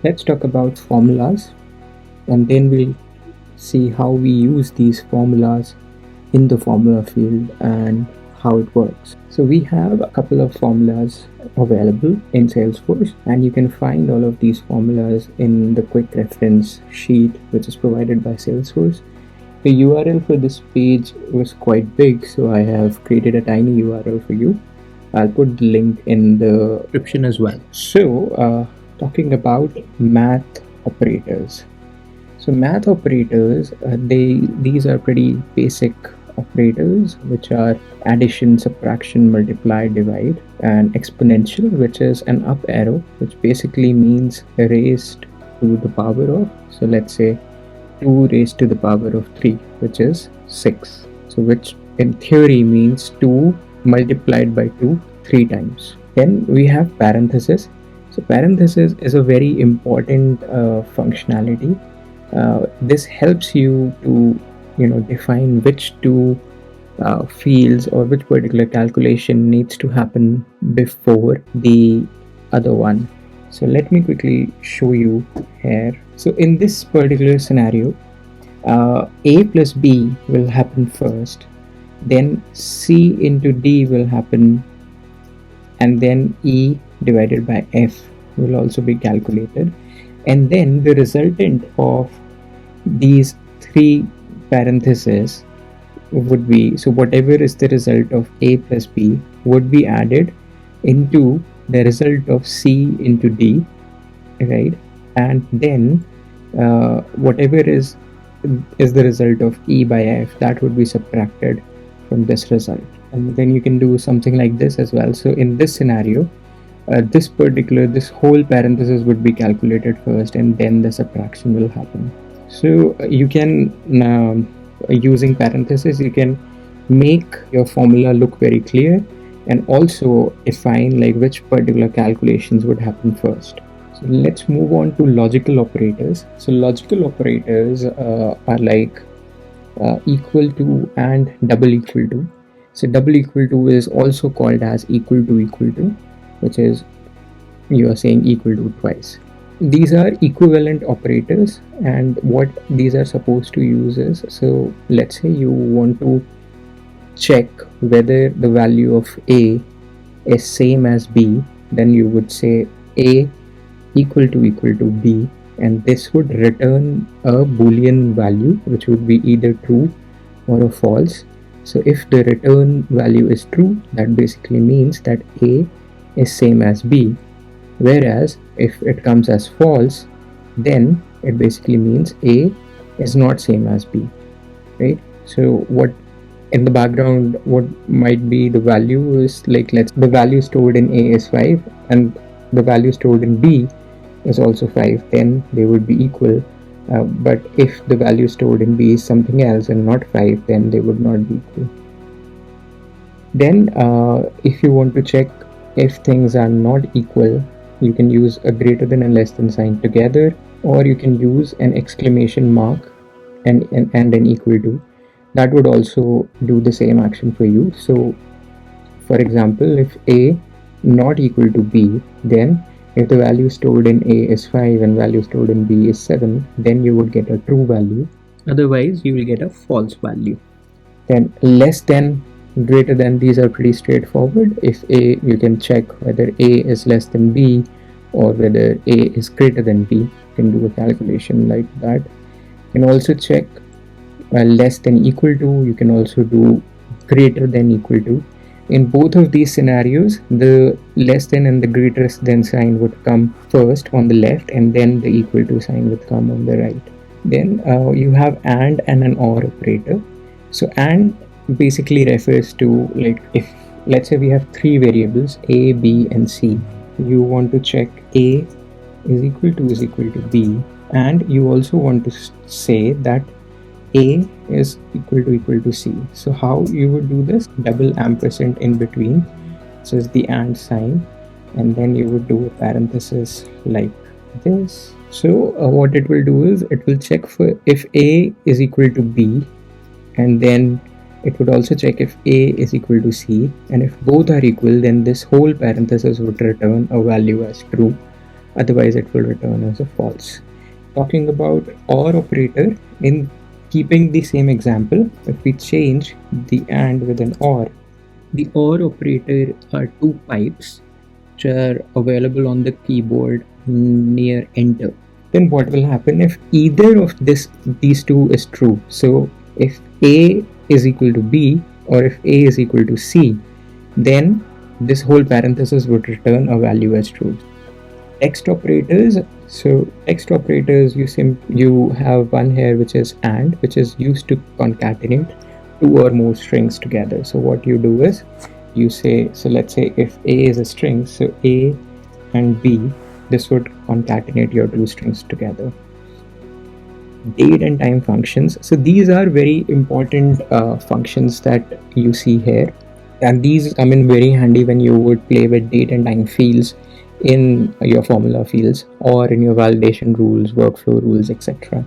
let's talk about formulas, and then we'll see how we use these formulas in the formula field and how it works. So we have a couple of formulas available in Salesforce, and you can find all of these formulas in the quick reference sheet which is provided by Salesforce. The URL for this page was quite big, so I have created a tiny URL for you. I'll put the link in the description as well. So talking about math operators. So math operators, these are pretty basic operators, which are addition, subtraction, multiply, divide, and exponential, which is an up arrow, which basically means raised to the power of, so let's say 2 raised to the power of 3, which is 6. So which in theory means 2 multiplied by 2 3 times. Then we have parenthesis. So parenthesis is a very important functionality. This helps you to define which two fields or which particular calculation needs to happen before the other one. So let me quickly show you here. So in this particular scenario, A plus B will happen first, then C into D will happen, and then E divided by F will also be calculated, and then the resultant of these 3 parentheses would be, so whatever is the result of A plus B would be added into the result of C into D, right? And then whatever is the result of E by F, that would be subtracted from this result. And then you can do something like this as well. So in this scenario, this whole parenthesis would be calculated first, and then the subtraction will happen. So you can, using parenthesis, you can make your formula look very clear and also define like which particular calculations would happen first. So let's move on to logical operators. So logical operators are like equal to and double equal to. So double equal to is also called as equal to, which is you are saying equal to twice. These are equivalent operators, and what these are supposed to use is, so let's say you want to check whether the value of A is same as B, then you would say A equal to B, and this would return a boolean value which would be either true or a false. So if the return value is true, that basically means that A is same as B, whereas if it comes as false, then it basically means A is not same as B, right? So what in the background, what might be the value is like, the value stored in A is 5 and the value stored in B is also 5, then they would be equal. But if the value stored in B is something else and not 5, then they would not be equal. Then if you want to check if things are not equal, you can use a greater than and less than sign together, or you can use an exclamation mark and an equal to. That would also do the same action for you. So for example, if A not equal to B, then if the value stored in A is 5 and value stored in B is 7, then you would get a true value. Otherwise, you will get a false value. Then less than, greater than, these are pretty straightforward. If A, you can check whether A is less than B or whether A is greater than B. You can do a calculation like that. You can also check less than equal to. You can also do greater than equal to. In both of these scenarios, the less than and the greater than sign would come first on the left, and then the equal to sign would come on the right. Then you have and an or operator. So and basically refers to, like, if let's say we have 3 variables A, B and C. You want to check A is equal to B, and you also want to say that A is equal to C. So how you would do this? Double ampersand in between, so it's the and sign, and then you would do a parenthesis like this. So what it will do is it will check for if A is equal to B, and then it would also check if A is equal to C, and if both are equal, then this whole parenthesis would return a value as true. otherwise it will return as a false. Talking about OR operator, in keeping the same example, if we change the AND with an OR, the OR operator are two pipes which are available on the keyboard near enter. Then what will happen if either of these two is true? So if A is equal to B or if A is equal to C, then this whole parenthesis would return a value as true. Text operators, so text operators, you have one here which is AND, which is used to concatenate two or more strings together. So what you do is you say, so let's say if A is a string, so A and B, this would concatenate your two strings together. Date and time functions, so these are very important functions that you see here, and these come in very handy when you would play with date and time fields in your formula fields or in your validation rules, workflow rules, etc.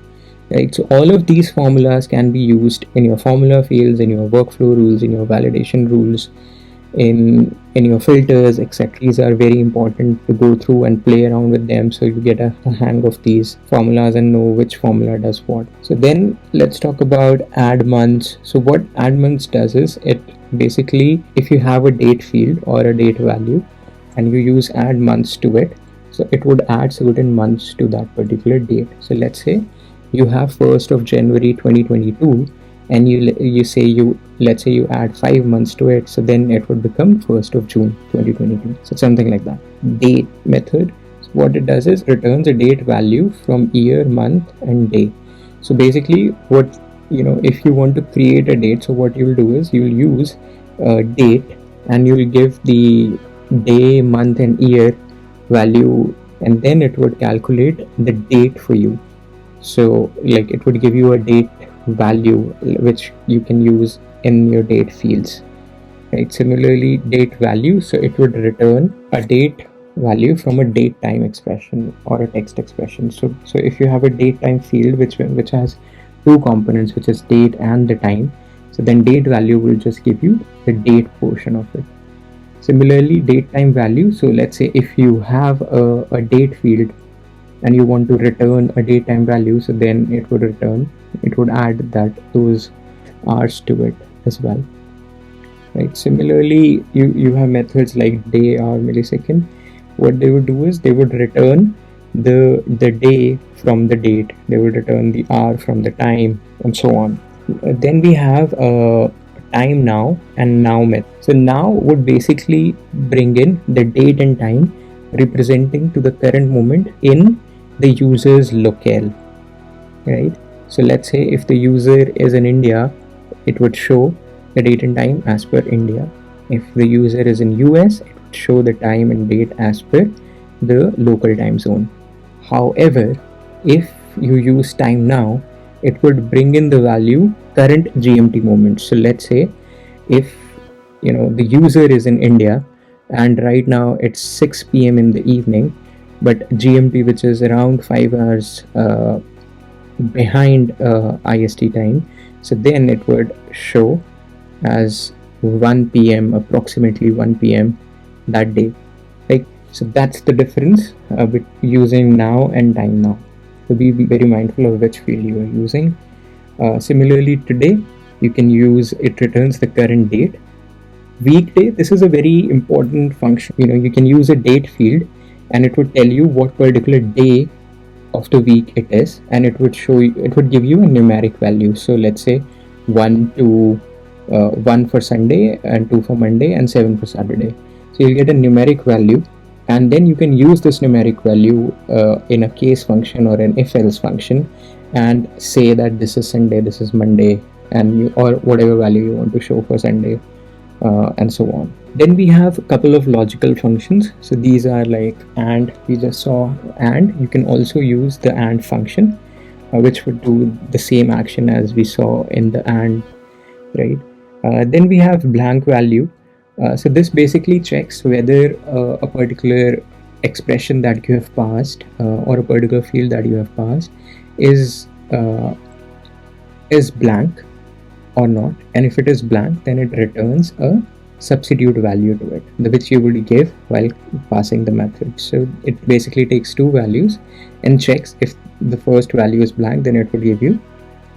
Right, so all of these formulas can be used in your formula fields, in your workflow rules, in your validation rules, in your filters, etc. These are very important to go through and play around with them so you get a hang of these formulas and know which formula does what. So then let's talk about add months. So what add months does is, it basically, if you have a date field or a date value and you use add months to it, so it would add certain months to that particular date. So let's say you have 1st of January 2022 and let's say you add 5 months to it, so then it would become 1st of June 2022. So something like that. Date method, so what it does is returns a date value from year, month and day. So basically what, if you want to create a date, so what you'll do is you'll use date and you'll give the day, month and year value, and then it would calculate the date for you. So like it would give you a date value which you can use in your date fields, right? Similarly, date value, so it would return a date value from a date time expression or a text expression. So if you have a date time field which has two components, which is date and the time, so then date value will just give you the date portion of it. Similarly, date time value, so let's say if you have a date field and you want to return a date time value, so then it would add those hours to it as well, right? Similarly, you have methods like day, hour, millisecond. What they would do is they would return the day from the date, they would return the hour from the time, and so on. Then we have time now and now method. So now would basically bring in the date and time representing to the current moment in the user's locale, right? So let's say if the user is in India, it would show the date and time as per India. If the user is in US, it would show the time and date as per the local time zone. However, if you use time now, it would bring in the value current GMT moment. So let's say if the user is in India and right now it's 6 p.m. in the evening, but GMT, which is around 5 hours behind IST time, so then it would show as 1 p.m. approximately 1 p.m. that day, right? So that's the difference with using now and time now. So be very mindful of which field you are using. Similarly, today you can use, it returns the current date. Weekday, this is a very important function. You can use a date field and it would tell you what particular day of the week it is, and it would give you a numeric value. So let's say 1 for Sunday and 2 for Monday and 7 for Saturday. So you'll get a numeric value, and then you can use this numeric value in a case function or an if-else function and say that this is Sunday, this is Monday, and or whatever value you want to show for Sunday, and so on. Then we have a couple of logical functions. So these are like AND, we just saw AND. You can also use the AND function, which would do the same action as we saw in the AND, right? Then we have blank value. So this basically checks whether a particular expression that you have passed or a particular field that you have passed is blank or not, and if it is blank, then it returns a substitute value to it, which you would give while passing the method. So it basically takes two values and checks if the first value is blank, then it would give you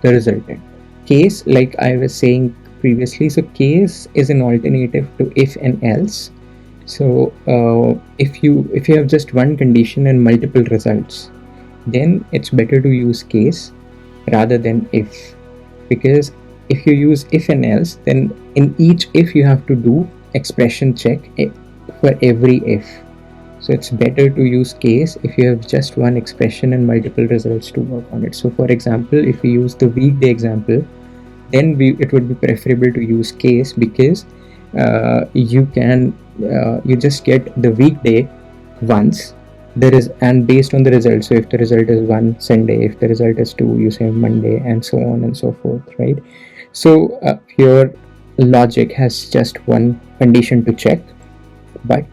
the resultant. Case, like I was saying previously, so case is an alternative to if and else. So if you have just one condition and multiple results, then it's better to use case rather than if, because if you use if and else, then in each if you have to do expression check for every if. So it's better to use case if you have just one expression and multiple results to work on it. So for example, if we use the weekday example, then it would be preferable to use case, because you just get the weekday once, and based on the result. So if the result is 1, Sunday; if the result is 2, you say Monday, and so on and so forth, right? So your logic has just one condition to check, but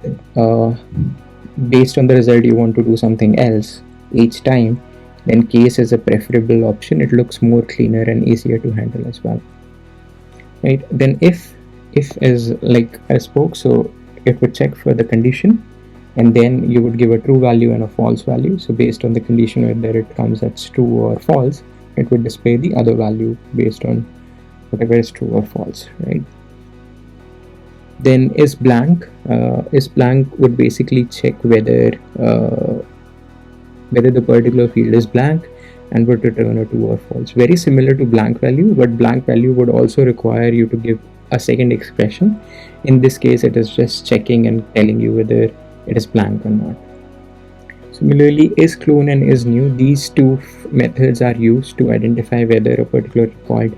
based on the result you want to do something else each time, then case is a preferable option. It looks more cleaner and easier to handle as well, right? Then if is like I spoke, so it would check for the condition, and then you would give a true value and a false value. So based on the condition, whether it comes as true or false, it would display the other value based on whatever is true or false, right? Then is blank would basically check whether the particular field is blank and would return a true or false. Very similar to blank value, but blank value would also require you to give a second expression. In this case, it is just checking and telling you whether it is blank or not. Similarly, is clone and is new, these two methods are used to identify whether a particular record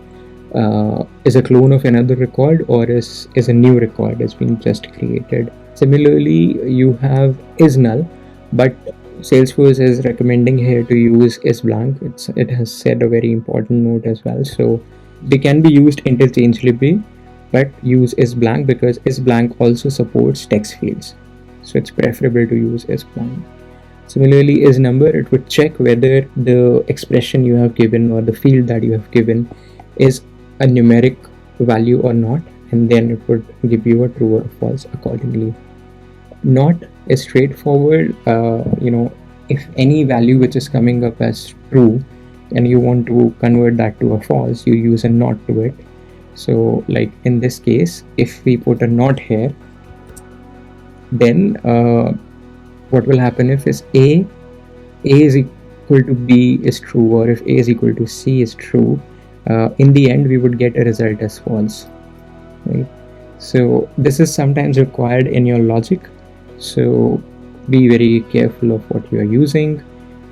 is a clone of another record or is a new record that's been just created. Similarly, you have is null, but Salesforce is recommending here to use is blank. It has said a very important note as well. So they can be used interchangeably, but use is blank because is blank also supports text fields. So it's preferable to use is blank. Similarly, is number, it would check whether the expression you have given or the field that you have given is a numeric value or not, and then it would give you a true or false accordingly. Not is straightforward. If any value which is coming up as true and you want to convert that to a false, you use a not to it. So like in this case, if we put a not here, then what will happen if is A is equal to B is true, or if A is equal to C is true, in the end we would get a result as false, right? So this is sometimes required in your logic, so be very careful of what you are using.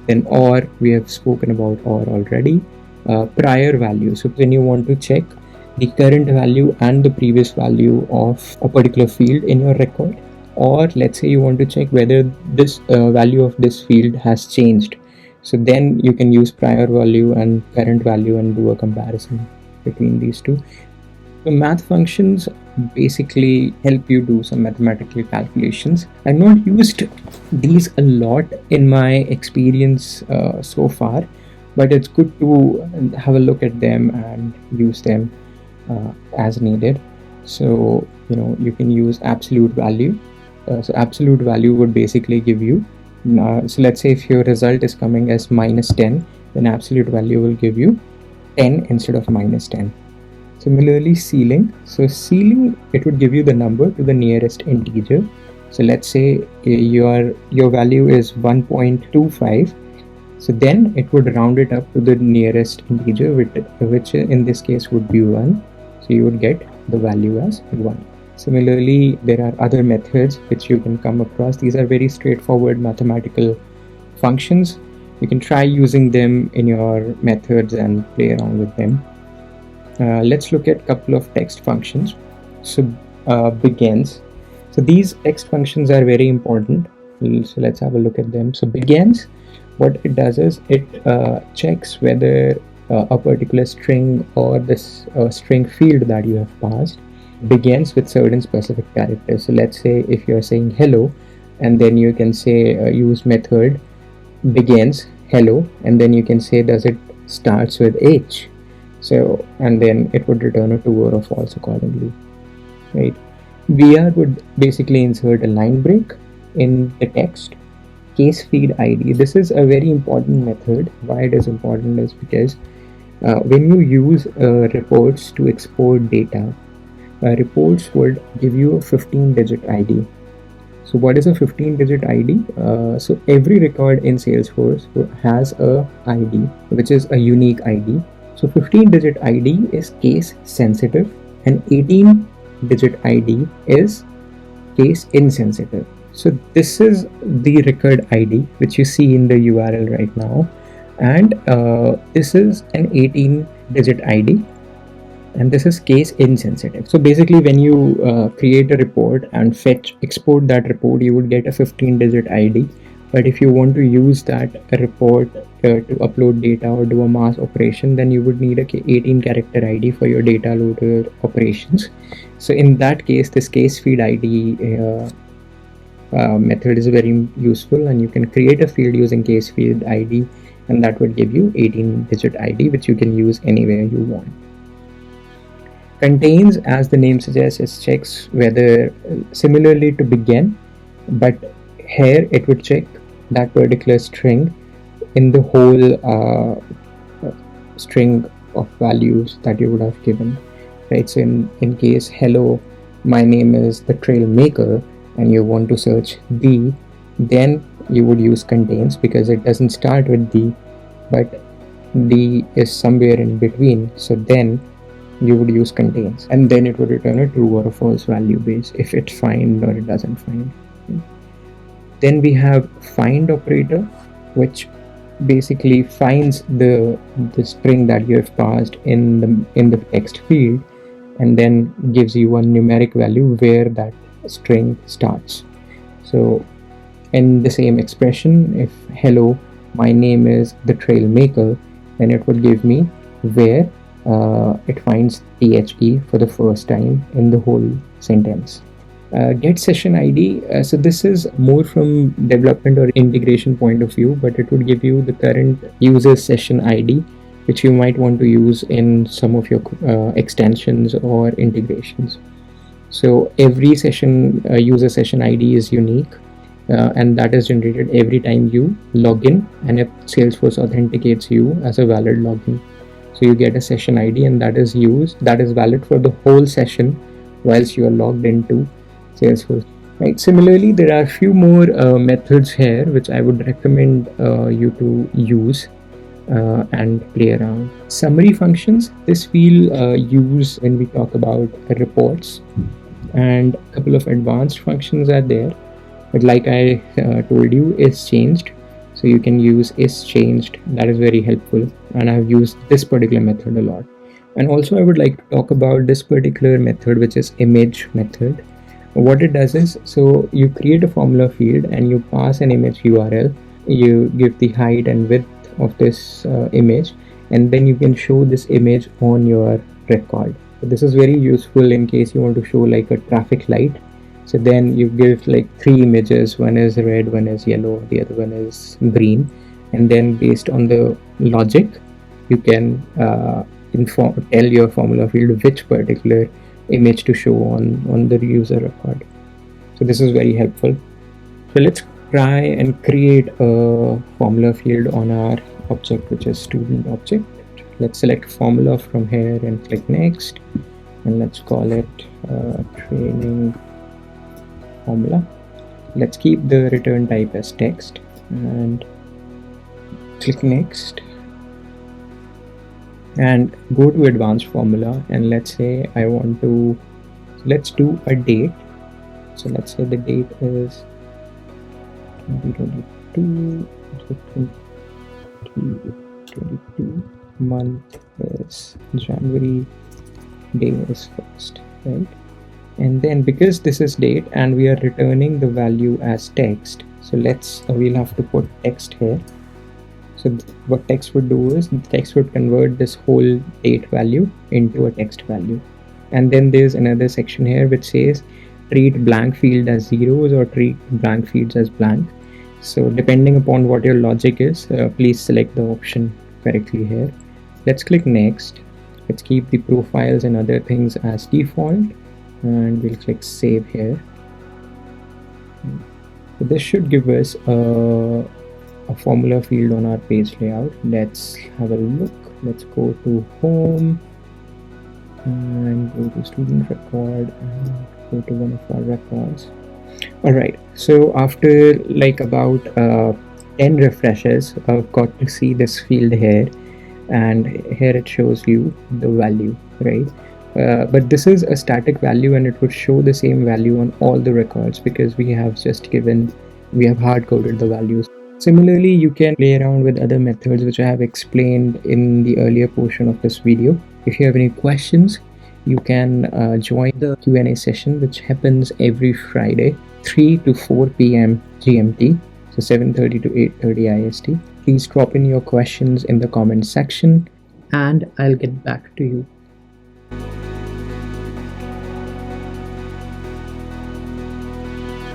Then or, we have spoken about or already. Prior value, so when you want to check the current value and the previous value of a particular field in your record, or let's say you want to check whether this value of this field has changed, so then you can use prior value and current value and do a comparison between these two. So math functions basically help you do some mathematical calculations. I've not used these a lot in my experience so far, but it's good to have a look at them and use them as needed. So you can use absolute value. So absolute value would basically give you, so let's say if your result is coming as -10, then absolute value will give you 10 instead of -10. Similarly, ceiling. So ceiling, it would give you the number to the nearest integer. So let's say your value is 1.25. So then it would round it up to the nearest integer, which in this case would be 1. So you would get the value as 1. Similarly, there are other methods which you can come across. These are very straightforward mathematical functions. You can try using them in your methods and play around with them. Let's look at a couple of text functions. So begins. So these text functions are very important. So let's have a look at them. So begins, what it does is it checks whether a particular string or this string field that you have passed begins with certain specific characters. So let's say if you're saying hello, and then you can say use method begins hello, and then you can say does it starts with H. So and then it would return a true or a false accordingly, right? VR would basically insert a line break in the text. Case feed ID. This is a very important method. Why it is important is because when you use reports to export data, reports would give you a 15-digit ID. So what is a 15-digit ID? So every record in Salesforce has a ID, which is a unique ID. So 15-digit ID is case sensitive and 18-digit ID is case insensitive. So this is the record ID which you see in the URL right now, and this is an 18-digit ID, and this is case insensitive. So basically, when you create a report and export that report, you would get a 15-digit ID. But if you want to use that report to upload data or do a mass operation, then you would need a 18-character ID for your data loader operations. So in that case, this case feed ID method is very useful, and you can create a field using case feed ID, and that would give you 18-digit ID, which you can use anywhere you want. Contains, as the name suggests, it checks whether similarly to begin, but here it would check that particular string in the whole string of values that you would have given, right? So in case hello, my name is the trail maker, and you want to search the, then you would use contains because it doesn't start with the, but the is somewhere in between. So then you would use contains, and then it would return a true or a false value base if it finds or it doesn't find. Then we have find operator, which basically finds the string that you have passed in the text field, and then gives you one numeric value where that string starts. So in the same expression, if hello, my name is the trail maker, then it would give me where it finds THE for the first time in the whole sentence. Get session ID. So this is more from development or integration point of view, but it would give you the current user session ID, which you might want to use in some of your extensions or integrations. So every session user session ID is unique, and that is generated every time you log in, and if Salesforce authenticates you as a valid login. So you get a session ID, and that is valid for the whole session whilst you are logged into Salesforce. Right. Similarly, there are a few more methods here which I would recommend you to use and play around. Summary functions. This we'll use when we talk about reports, and a couple of advanced functions are there. But like I told you, is changed. So you can use is changed. That is very helpful, and I've used this particular method a lot. And also I would like to talk about this particular method, which is image method. What it does is, so you create a formula field and you pass an image URL, you give the height and width of this image, and then you can show this image on your record. So this is very useful in case you want to show like a traffic light. So then you give like 3 images, one is red, one is yellow, the other one is green, and then based on the logic you can tell your formula field which particular image to show on the user record. So this is very helpful. So let's try and create a formula field on our object, which is student object. Let's select formula from here and click next, and let's call it training formula. Let's keep the return type as text and click next, and go to advanced formula, and let's say I want to, let's do a date. So let's say the date is 2022, 2022, month is January, day is 1st, right? And then because this is date and we are returning the value as text, so we'll have to put text here. So what text would do is, the text would convert this whole date value into a text value. And then there's another section here which says treat blank field as zeros or treat blank fields as blank. So depending upon what your logic is, please select the option correctly here. Let's click next. Let's keep the profiles and other things as default. and we'll click save here. So this should give us a formula field on our page layout. Let's have a look. Let's go to home and go to student record and go to one of our records. All right, so after like about 10 refreshes, I've got to see this field here, and here it shows you the value, right? But this is a static value, and it would show the same value on all the records because we have hard coded the values. Similarly, you can play around with other methods which I have explained in the earlier portion of this video. If you have any questions, you can join the Q&A session, which happens every Friday, 3 to 4 p.m. GMT, so 7:30 to 8:30 IST. Please drop in your questions in the comment section, and I'll get back to you.